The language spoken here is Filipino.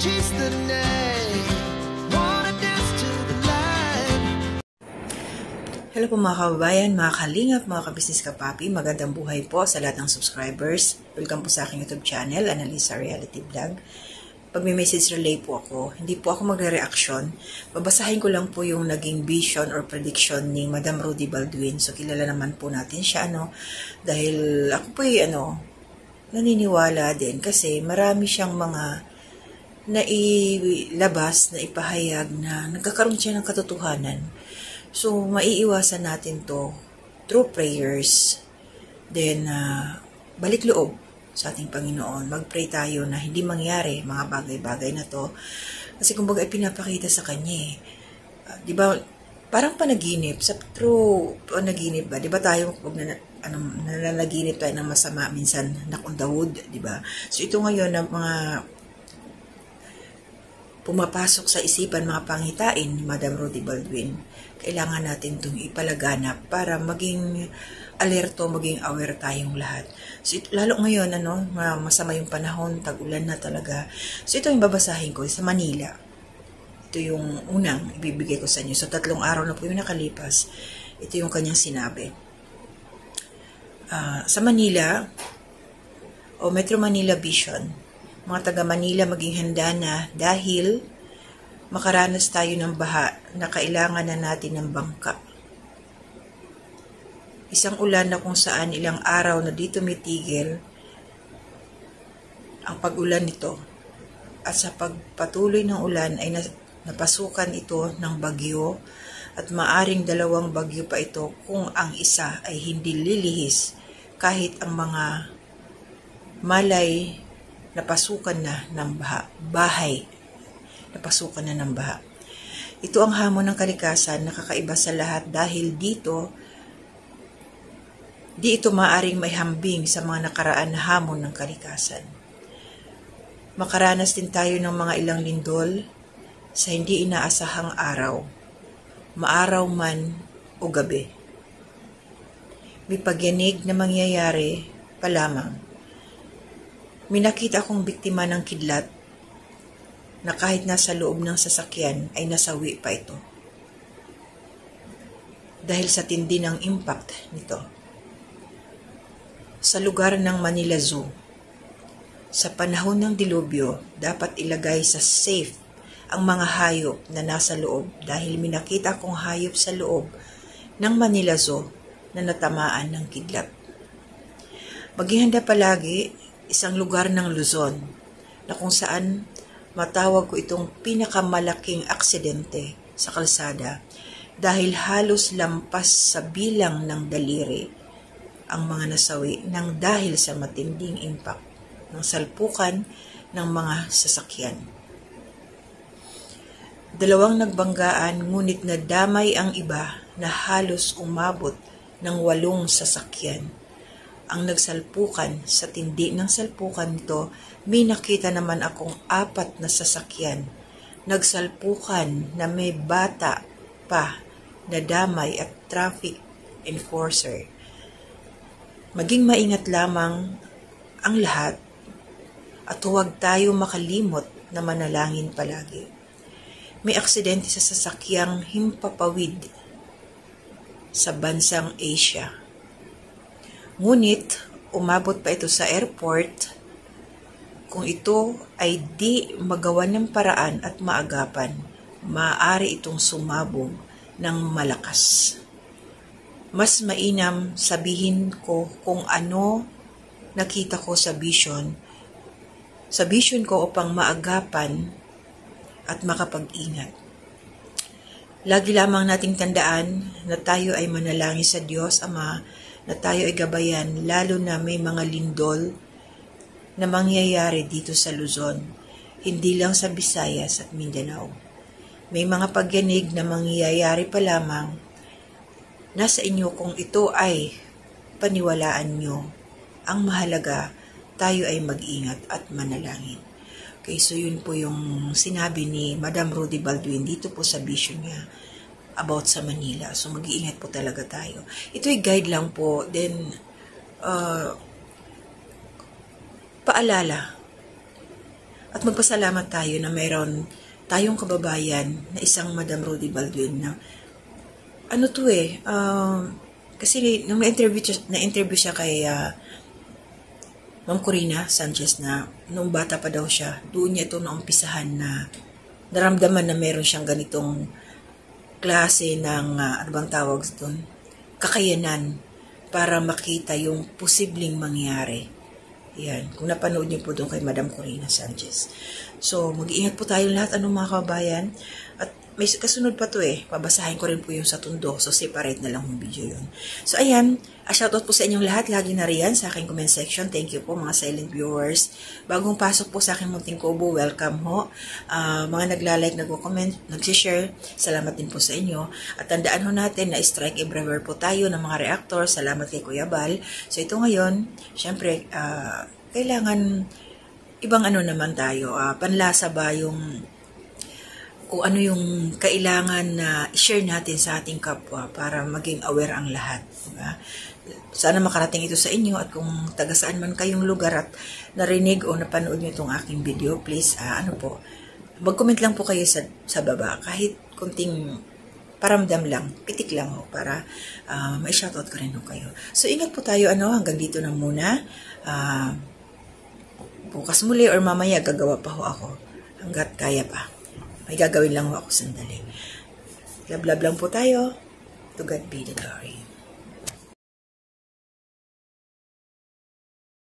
chase the night, wanna dance to the light. Hello po mga kababayan, mga kalingap, mga kabisnes kapapi, magandang buhay po sa lahat ng subscribers. Welcome po sa aking YouTube channel, Annalisa Reality Vlog. Pag may message relay po ako, hindi po ako magre-reaction. Babasahin ko lang po yung naging vision or prediction ni Madam Rudy Baldwin. So kilala naman po natin siya, dahil ako po naniniwala din kasi marami siyang mga nailabas, na ipahayag na nagkakaroon siya ng katotohanan. So maiiwasan natin to through prayers. Then balik loob sa ating Panginoon. Mag-pray tayo na hindi mangyari mga bagay-bagay na to. Kasi kumbaga pinapakita sa Kanya. Di ba, parang panaginip. Sa true panaginip ba? Di ba tayo, pag nananaginip tayo ng masama, minsan knock on the wood, di ba? So ito ngayon na mga pumapasok sa isipan, mga pangitain ni Madam Rudy Baldwin, kailangan natin itong ipalaganap para maging alerto, maging aware tayong lahat. So, lalo ngayon, masama yung panahon, tag-ulan na talaga. So, ito yung babasahin ko sa Manila. Ito yung unang ibibigay ko sa inyo. So, 3 araw na po yung nakalipas. Ito yung kanyang sinabi. Sa Manila, o Metro Manila Vision, mga taga Manila maging handa na dahil makaranas tayo ng baha na kailangan na natin ng bangka. Isang ulan na kung saan ilang araw na dito mitigil ang pag-ulan nito. At sa pagpatuloy ng ulan ay napasukan ito ng bagyo at maaring 2 bagyo pa ito kung ang isa ay hindi lilihis kahit ang mga malay napasukan na ng baha. Bahay napasukan na ng baha. Ito ang hamon ng kalikasan na kakaiba sa lahat dahil di ito maaring may hambing sa mga nakaraan na hamon ng kalikasan. Makaranas din tayo ng mga ilang lindol sa hindi inaasahang araw, maaraw man o gabi. May pagyanig na mangyayari pa lamang. May nakita akong biktima ng kidlat na kahit nasa loob ng sasakyan ay nasawi pa ito. Dahil sa tindi ng impact nito. Sa lugar ng Manila Zoo, sa panahon ng dilubyo, dapat ilagay sa safe ang mga hayop na nasa loob dahil minakita kong hayop sa loob ng Manila Zoo na natamaan ng kidlat. Maging handa palagi isang lugar ng Luzon na kung saan matawag ko itong pinakamalaking aksidente sa kalsada dahil halos lampas sa bilang ng daliri ang mga nasawi nang dahil sa matinding impact ng salpukan ng mga sasakyan. 2 nagbanggaan ngunit nadamay ang iba na halos umabot ng 8 sasakyan. Ang nagsalpukan sa tindi ng salpukan nito, may nakita naman akong 4 na sasakyan. Nagsalpukan na may bata pa na damay at traffic enforcer. Maging maingat lamang ang lahat at huwag tayo makalimot na manalangin palagi. May aksidente sa sasakyang himpapawid sa bansang Asia. Ngunit umabot pa ito sa airport. Kung ito ay di magawan ng paraan at maagapan, maaari itong sumabog ng malakas. Mas mainam sabihin ko kung ano nakita ko sa vision ko upang maagapan at makapag-ingat. Lagi lamang nating tandaan na tayo ay manalangin sa Diyos Ama, na tayo ay gabayan lalo na may mga lindol na mangyayari dito sa Luzon, hindi lang sa Visayas at Mindanao. May mga pagyanig na mangyayari pa lamang. Nasa inyo kung ito ay paniwalaan nyo. Ang mahalaga, tayo ay mag-ingat at manalangin. Okay, so yun po yung sinabi ni Madam Rudy Baldwin dito po sa vision niya about sa Manila. So mag-iingat po talaga tayo. Ito'y guide lang po. Then, paalala. At magpasalamat tayo na mayroon tayong kababayan na isang Madam Rudy Baldwin na ano to kasi nung na-interview siya kay Ma'am Corina Sanchez na nung bata pa daw siya, doon niya ito naumpisahan na naramdaman na meron siyang ganitong klase ng, ano bang tawag doon? Kakayanan para makita yung posibleng mangyari. Yan, kung napanood niyo po doon kay Madam Corina Sanchez. So, mag-iingat po tayo lahat, mga kababayan. At may kasunod pa to babasahin ko rin po yung sa Tondo. So, separate na lang yung video yun. So, ayan, shoutout po sa inyong lahat. Lagi na riyan sa aking comment section. Thank you po mga silent viewers. Bagong pasok po sa aking munting kubo, welcome ho. Mga nagla-like, nagko-comment, nag-share, salamat din po sa inyo. At tandaan ho natin na strike everywhere po tayo ng mga reactor. Salamat kay Kuya Bal. So, ito ngayon, syempre, kailangan ibang naman tayo. Panlasa ba yung kung ano yung kailangan na i-share natin sa ating kapwa para maging aware ang lahat. Diba? Sana makarating ito sa inyo at kung taga saan man kayong lugar at narinig o napanood nyo itong aking video, please, mag-comment lang po kayo sa baba. Kahit kunting paramdam lang, pitik lang para may shoutout ko rin kayo. So, ingat po tayo, hanggang dito na muna. Bukas muli or mamaya gagawa pa ako hanggat kaya pa. May gagawin lang ako sandali. Love lang po tayo. To God be the glory.